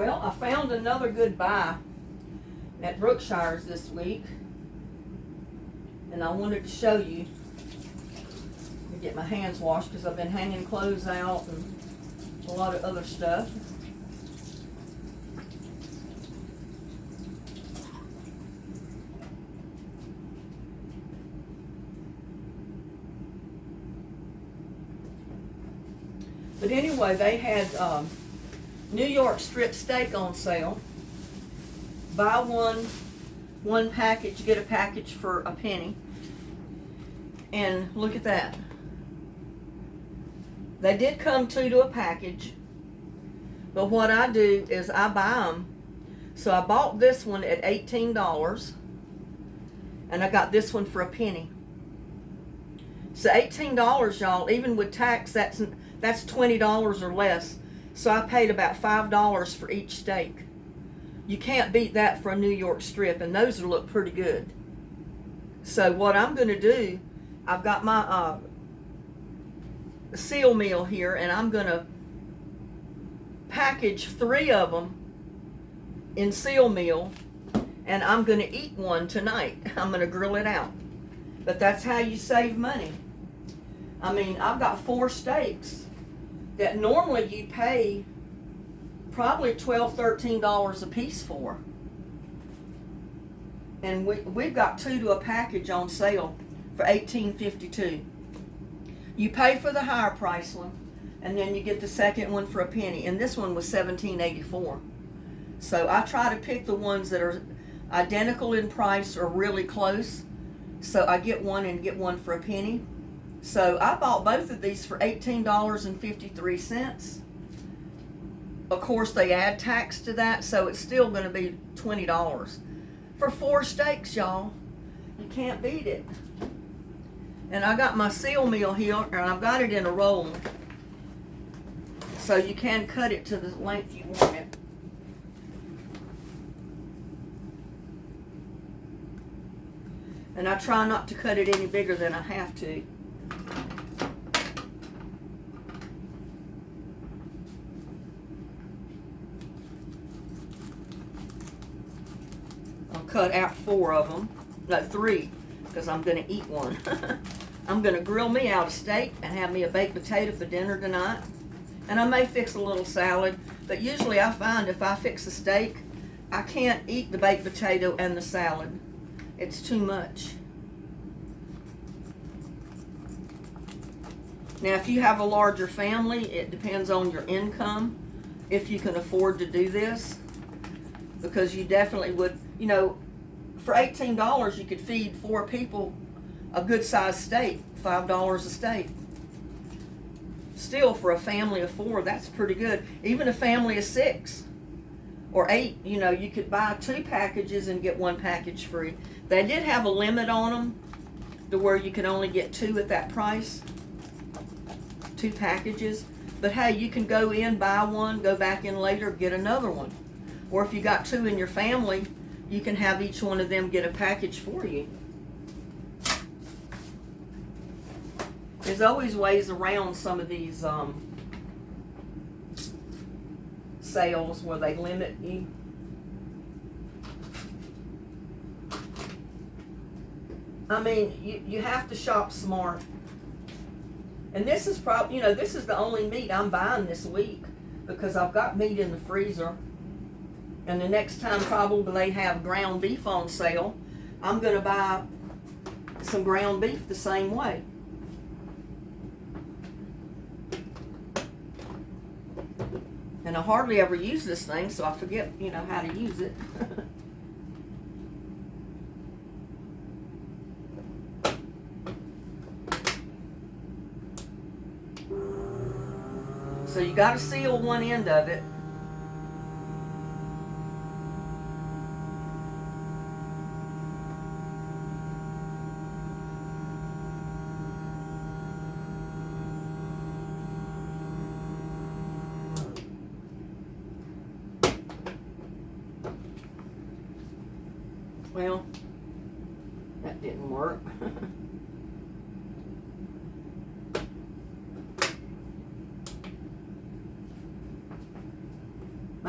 Well, I found another good buy at Brookshire's this week, and I wanted to show you. Let me get my hands washed because I've been hanging clothes out and a lot of other stuff. But anyway, they had New York strip steak on sale. Buy one package, get a package for a penny. And look at that. They did come two to a package. But what I do is I buy them. So I bought this one at $18. And I got this one for a penny. So $18, y'all, even with tax, that's $20 or less. So I paid about $5 for each steak. You can't beat that for a New York strip, and those look pretty good. So what I'm going to do, I've got my seal meal here, and I'm going to package 3 of them in seal meal, and I'm going to eat one tonight. I'm going to grill it out. But that's how you save money. I mean, I've got 4 steaks that normally you pay probably $12, $13 a piece for. And we've got 2 to a package on sale for $18.52. You pay for the higher price one, and then you get the second one for a penny. And this one was $17.84. So I try to pick the ones that are identical in price or really close. So I get one and get one for a penny. So I bought both of these for $18.53. Of course, they add tax to that, so it's still going to be $20. For 4 steaks, y'all. You can't beat it. And I got my seal meal here, and I've got it in a roll. So you can cut it to the length you want it. And I try not to cut it any bigger than I have to. I'll cut out 4 of them. No, 3, because I'm going to eat one. I'm going to grill me out a steak and have me a baked potato for dinner tonight. And I may fix a little salad, but usually I find if I fix a steak, I can't eat the baked potato and the salad. It's too much. Now, if you have a larger family, it depends on your income, if you can afford to do this, because you definitely would, you know, for $18, you could feed 4 people a good-sized steak, $5 a steak. Still, for a family of 4, that's pretty good. Even a family of 6 or 8, you know, you could buy 2 packages and get 1 package free. They did have a limit on them to where you could only get 2 at that price, 2 packages. But hey, you can go in, buy one, go back in later, get another one. Or if you got 2 in your family, you can have each one of them get a package for you. There's always ways around some of these sales where they limit you. I mean, you have to shop smart. And this is probably, you know, this is the only meat I'm buying this week because I've got meat in the freezer. And the next time probably they have ground beef on sale, I'm going to buy some ground beef the same way. And I hardly ever use this thing, so I forget, you know, how to use it. So you got to seal one end of it. Well, that didn't work.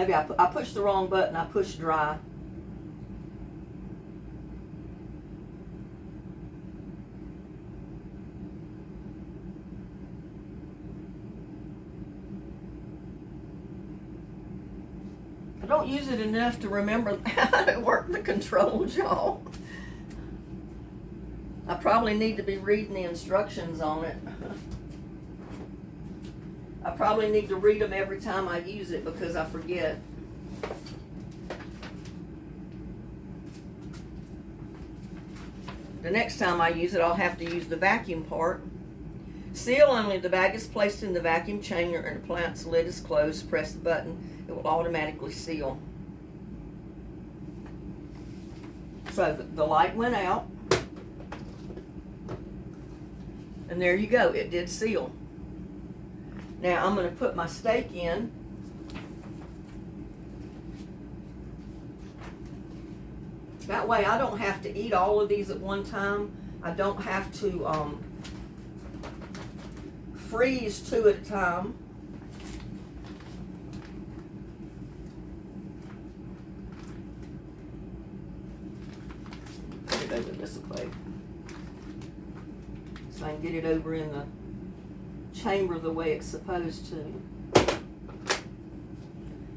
Maybe I pushed the wrong button. I pushed dry. I don't use it enough to remember how to work the controls, y'all. I probably need to be reading the instructions on it. I probably need to read them every time I use it because I forget. The next time I use it, I'll have to use the vacuum part. Seal only if the bag is placed in the vacuum chamber and the appliance lid is closed. Press the button. It will automatically seal. So the light went out. And there you go. It did seal. Now I'm going to put my steak in. That way I don't have to eat all of these at one time. I don't have to freeze 2 at a time. Put it over this way. So I can get it over in the chamber the way it's supposed to.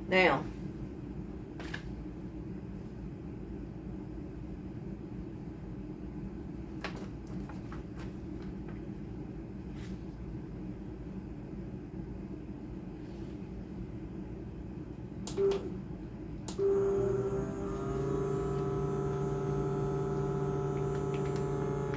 Now,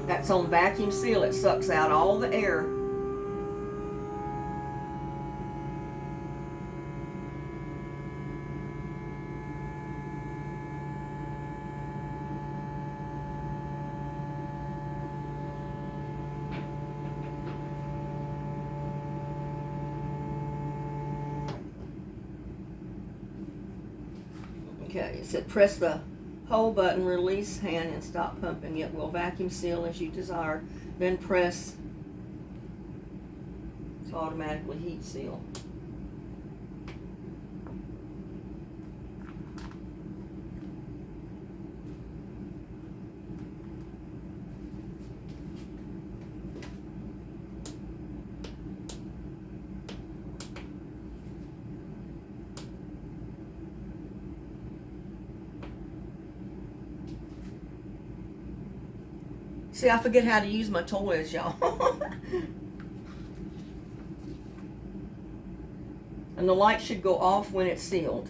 that's on vacuum seal. It sucks out all the air. Okay, it said press the hold button, release hand, and stop pumping. It will vacuum seal as you desire. Then press to automatically heat seal. See, I forget how to use my toys, y'all. And the light should go off when it's sealed.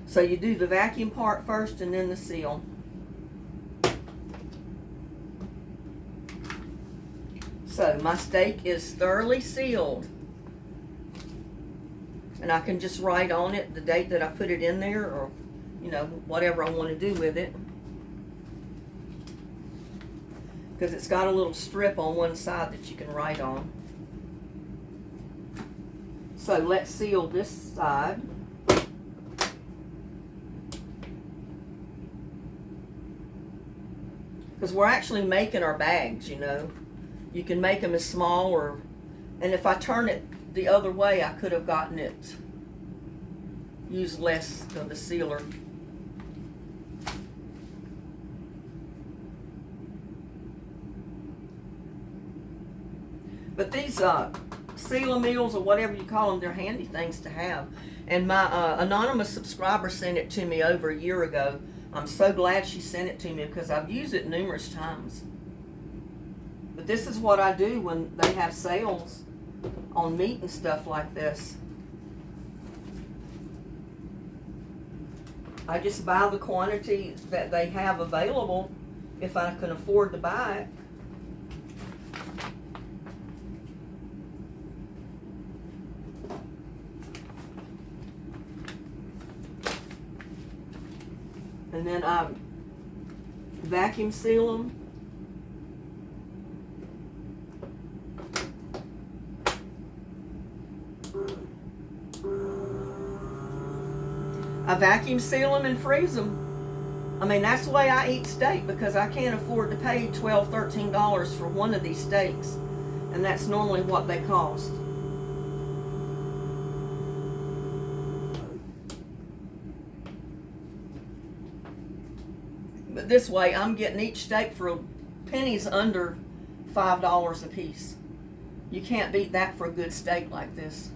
So you do the vacuum part first and then the seal. So my steak is thoroughly sealed. And I can just write on it the date that I put it in there, or, you know, whatever I want to do with it. Because it's got a little strip on one side that you can write on. So let's seal this side. Because we're actually making our bags, you know. You can make them as small, or, and if I turn it the other way, I could have gotten it, used less of the sealer. But these seal-a-meals, or whatever you call them, they're handy things to have. And my anonymous subscriber sent it to me over a year ago. I'm so glad she sent it to me because I've used it numerous times. But this is what I do when they have sales on meat and stuff like this. I just buy the quantity that they have available if I can afford to buy it. And then I vacuum seal them. I vacuum seal them and freeze them. I mean, that's the way I eat steak, because I can't afford to pay $12, $13 for one of these steaks. And that's normally what they cost. But this way, I'm getting each steak for pennies under $5 a piece. You can't beat that for a good steak like this.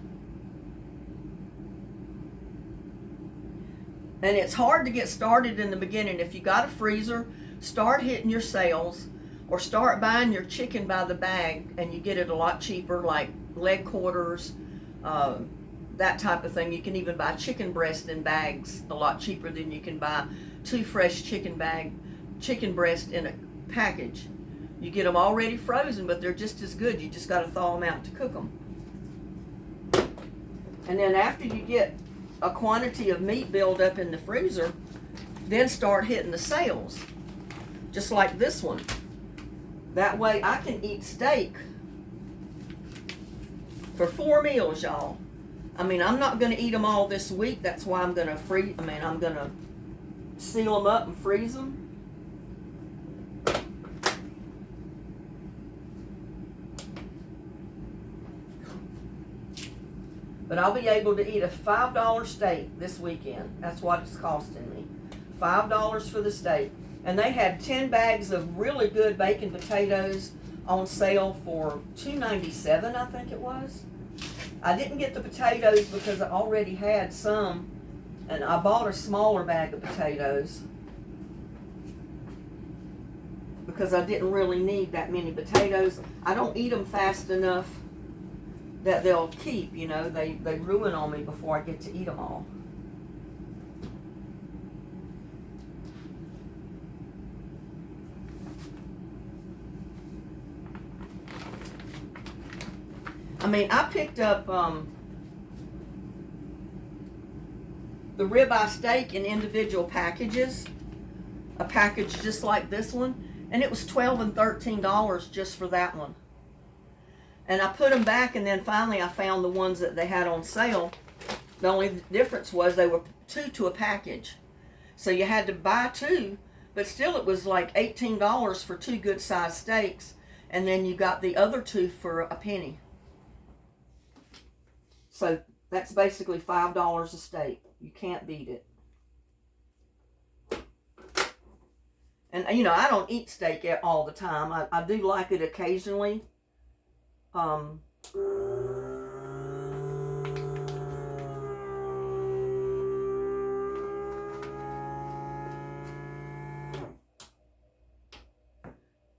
And it's hard to get started in the beginning. If you got a freezer, start hitting your sales, or start buying your chicken by the bag, and you get it a lot cheaper, like leg quarters, that type of thing. You can even buy chicken breast in bags a lot cheaper than you can buy 2 fresh chicken breast in a package. You get them already frozen, but they're just as good. You just got to thaw them out to cook them. And then after you get a quantity of meat build up in the freezer, then start hitting the sales, just like this one. That way I can eat steak for 4 meals, y'all. I mean, I'm not going to eat them all this week. That's why I'm going to I'm going to seal them up and freeze them. But I'll be able to eat a $5 steak this weekend. That's what it's costing me. $5 for the steak. And they had 10 bags of really good bacon potatoes on sale for $2.97, I think it was. I didn't get the potatoes because I already had some, and I bought a smaller bag of potatoes because I didn't really need that many potatoes. I don't eat them fast enough that they'll keep, you know, they ruin on me before I get to eat them all. I mean, I picked up the ribeye steak in individual packages, a package just like this one, and it was $12 and $13 just for that one. And I put them back, and then finally I found the ones that they had on sale. The only difference was they were 2 to a package. So you had to buy 2, but still it was like $18 for 2 good sized steaks, and then you got the other 2 for a penny. So that's basically $5 a steak. You can't beat it. And you know, I don't eat steak all the time. I do like it occasionally.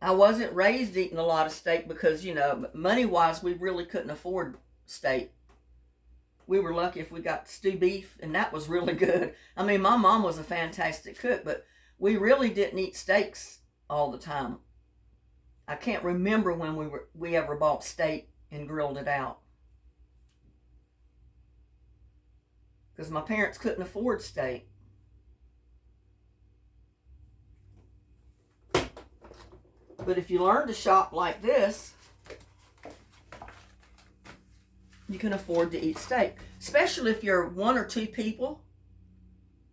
I wasn't raised eating a lot of steak because, you know, money-wise, we really couldn't afford steak. We were lucky if we got stew beef, and that was really good. I mean, my mom was a fantastic cook, but we really didn't eat steaks all the time. I can't remember when we ever bought steak and grilled it out, because my parents couldn't afford steak. But if you learn to shop like this, you can afford to eat steak, especially if you're 1 or 2 people,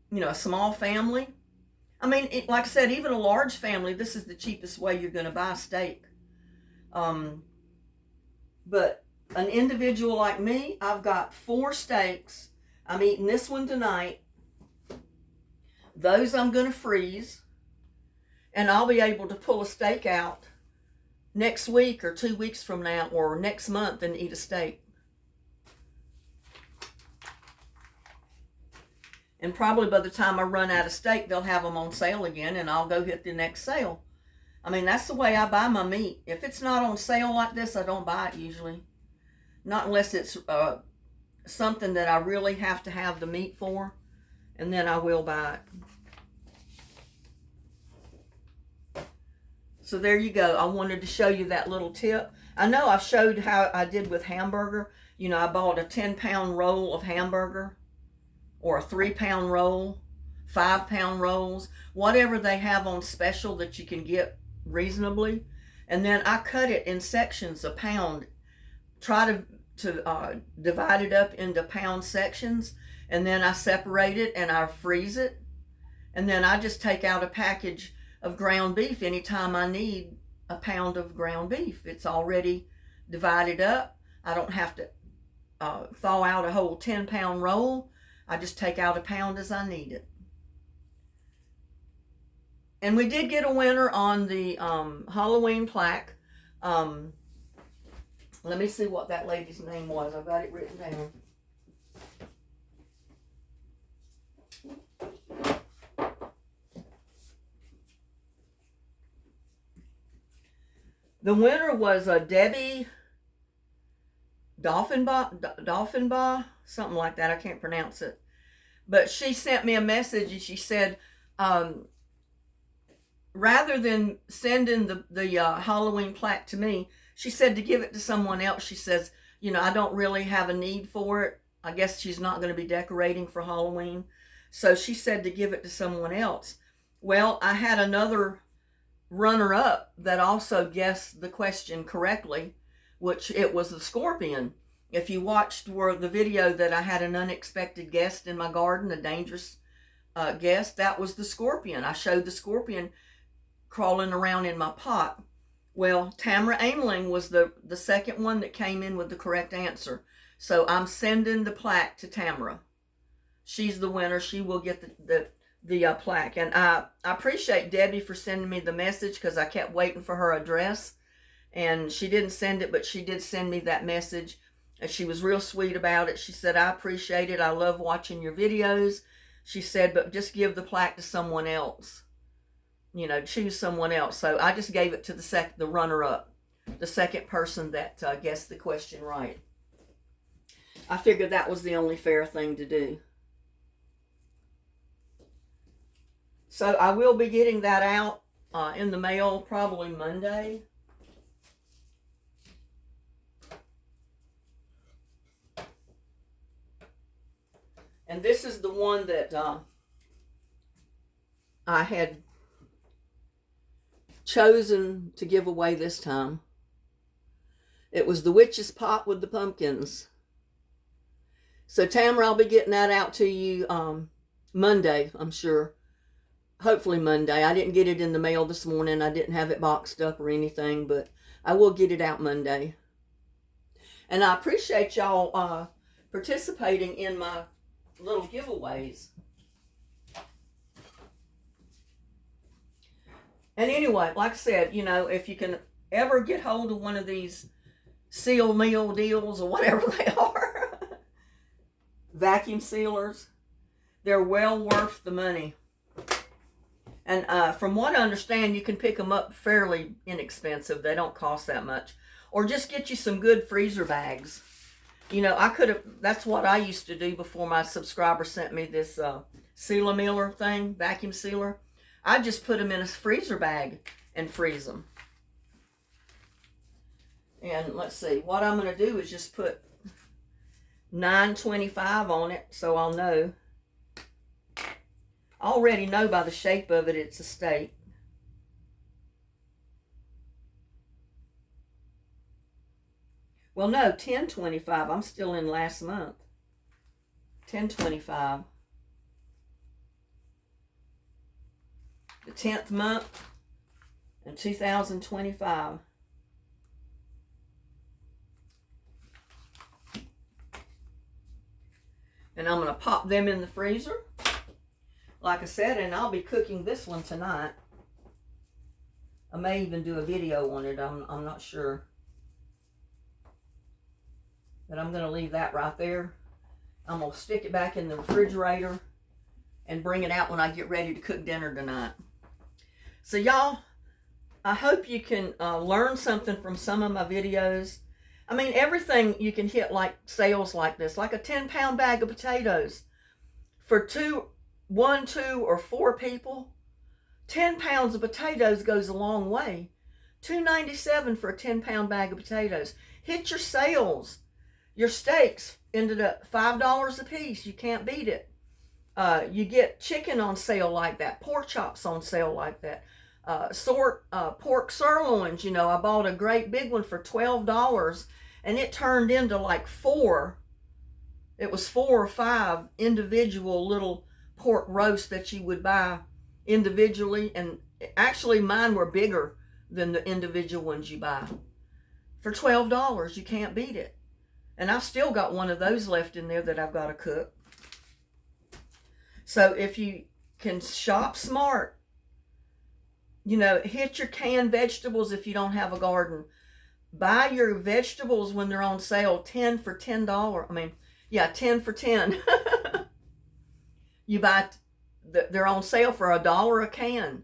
you know, a small family. I mean, like I said, even a large family, this is the cheapest way you're going to buy steak. But an individual like me, I've got 4 steaks. I'm eating this one tonight. Those I'm going to freeze. And I'll be able to pull a steak out next week or 2 weeks from now or next month and eat a steak. And probably by the time I run out of steak, they'll have them on sale again, and I'll go hit the next sale. I mean, that's the way I buy my meat. If it's not on sale like this, I don't buy it usually. Not unless it's something that I really have to have the meat for, and then I will buy it. So there you go. I wanted to show you that little tip. I know I've showed how I did with hamburger. You know, I bought a 10-pound roll of hamburger, or a 3-pound roll, 5-pound rolls, whatever they have on special that you can get reasonably. And then I cut it in sections a pound. Try to divide it up into pound sections, and then I separate it and I freeze it. And then I just take out a package of ground beef anytime I need a pound of ground beef. It's already divided up. I don't have to thaw out a whole 10-pound roll. I just take out a pound as I need it. And we did get a winner on the Halloween plaque. Let me see what that lady's name was. I've got it written down. The winner was Debbie Dolphinbaugh, something like that. I can't pronounce it. But she sent me a message and she said, rather than sending the Halloween plaque to me, she said to give it to someone else. She says, you know, I don't really have a need for it. I guess she's not going to be decorating for Halloween. So she said to give it to someone else. Well, I had another runner-up that also guessed the question correctly, which it was the scorpion. If you watched the video that I had an unexpected guest in my garden, a dangerous guest, that was the scorpion. I showed the scorpion crawling around in my pot. Well, Tamara Ameling was the second one that came in with the correct answer. So I'm sending the plaque to Tamara. She's the winner. She will get the plaque. And I appreciate Debbie for sending me the message, because I kept waiting for her address. And she didn't send it, but she did send me that message. And she was real sweet about it. She said, I appreciate it. I love watching your videos. She said, but just give the plaque to someone else. You know, choose someone else. So I just gave it to the runner-up, the second person that guessed the question right. I figured that was the only fair thing to do. So I will be getting that out in the mail probably Monday. And this is the one that I had chosen to give away this time. It was the witch's pot with the pumpkins. So Tamara, I'll be getting that out to you Monday, I'm sure. Hopefully Monday. I didn't get it in the mail this morning. I didn't have it boxed up or anything, but I will get it out Monday. And I appreciate y'all participating in my little giveaways. And anyway, like I said, you know, if you can ever get hold of one of these seal meal deals or whatever they are, vacuum sealers, they're well worth the money. And from what I understand, you can pick them up fairly inexpensive. They don't cost that much. Or just get you some good freezer bags. You know, that's what I used to do before my subscriber sent me this seal-a-mealer thing, vacuum sealer. I just put them in a freezer bag and freeze them. And let's see, what I'm going to do is just put $9.25 on it so I'll know. I already know by the shape of it it's a steak. Well, no, $10.25. I'm still in last month. $10.25. The 10th month in 2025. And I'm going to pop them in the freezer. Like I said, and I'll be cooking this one tonight. I may even do a video on it. I'm not sure. But I'm going to leave that right there. I'm going to stick it back in the refrigerator and bring it out when I get ready to cook dinner tonight. So y'all, I hope you can learn something from some of my videos. I mean, everything you can hit like sales like this, like a 10-pound bag of potatoes for 1, 2, or 4 people. 10 pounds of potatoes goes a long way. $2.97 for a 10-pound bag of potatoes. Hit your sales. Your steaks ended up $5 a piece. You can't beat it. You get chicken on sale like that. Pork chops on sale like that. Pork sirloins. You know, I bought a great big one for $12, and it turned into like 4. It was 4 or 5 individual little pork roast that you would buy individually, and actually mine were bigger than the individual ones you buy. For $12, you can't beat it. And I've still got one of those left in there that I've got to cook. So if you can shop smart, you know, hit your canned vegetables if you don't have a garden. Buy your vegetables when they're on sale, 10 for $10. I mean, yeah, 10 for 10. You buy, they're on sale for $1 a can.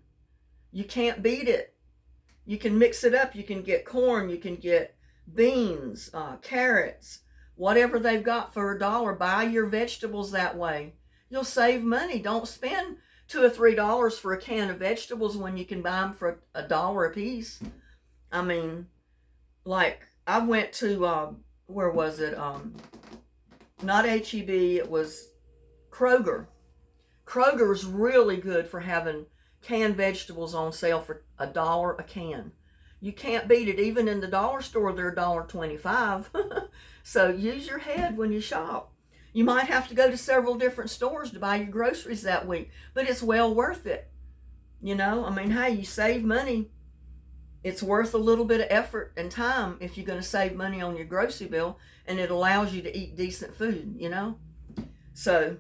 You can't beat it. You can mix it up. You can get corn. You can get beans, carrots, whatever they've got for $1. Buy your vegetables that way. You'll save money. Don't spend $2 or $3 for a can of vegetables when you can buy them for $1 a piece. I mean, like I went to, where was it? Not H-E-B, it was Kroger. Kroger's really good for having canned vegetables on sale for $1 a can. You can't beat it. Even in the dollar store, they're $1.25. So use your head when you shop. You might have to go to several different stores to buy your groceries that week, but it's well worth it. You know, I mean, hey, you save money. It's worth a little bit of effort and time if you're going to save money on your grocery bill, and it allows you to eat decent food, you know. So,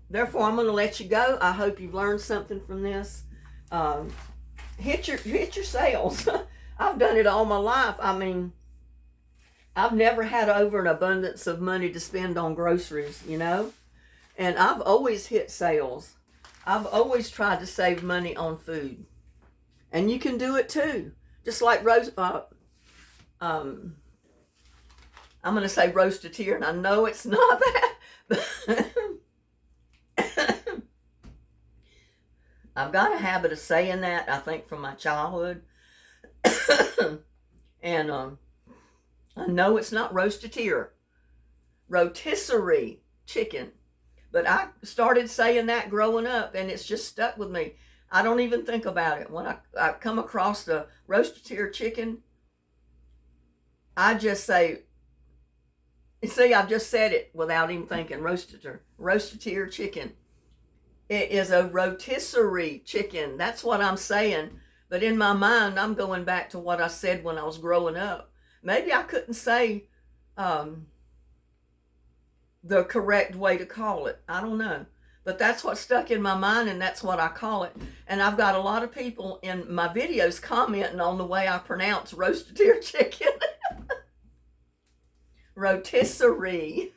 therefore, I'm going to let you go. I hope you've learned something from this. Hit your sales. I've done it all my life. I mean, I've never had over an abundance of money to spend on groceries, you know. And I've always hit sales. I've always tried to save money on food. And you can do it too. Just like I'm going to say roast-a-tear, and I know it's not that. I've got a habit of saying that, I think, from my childhood. And I know it's not roast-a-tear. Rotisserie chicken. But I started saying that growing up, and it's just stuck with me. I don't even think about it. When I come across the roast-a-tear chicken, I just say, see, I've just said it without even thinking, roast-a-tear chicken. It is a rotisserie chicken. That's what I'm saying. But in my mind, I'm going back to what I said when I was growing up. Maybe I couldn't say the correct way to call it. I don't know. But that's what stuck in my mind, and that's what I call it. And I've got a lot of people in my videos commenting on the way I pronounce roast-a-tear chicken. Rotisserie.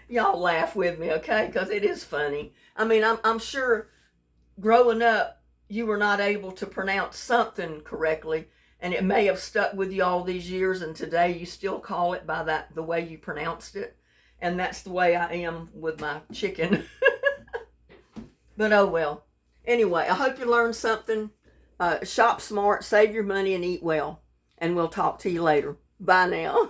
Y'all laugh with me, okay? Because it is funny. I mean, I'm sure growing up, you were not able to pronounce something correctly, and it may have stuck with you all these years, and today you still call it by the way you pronounced it. And that's the way I am with my chicken. But oh well. Anyway, I hope you learned something. Shop smart, save your money, and eat well. And we'll talk to you later. Bye now.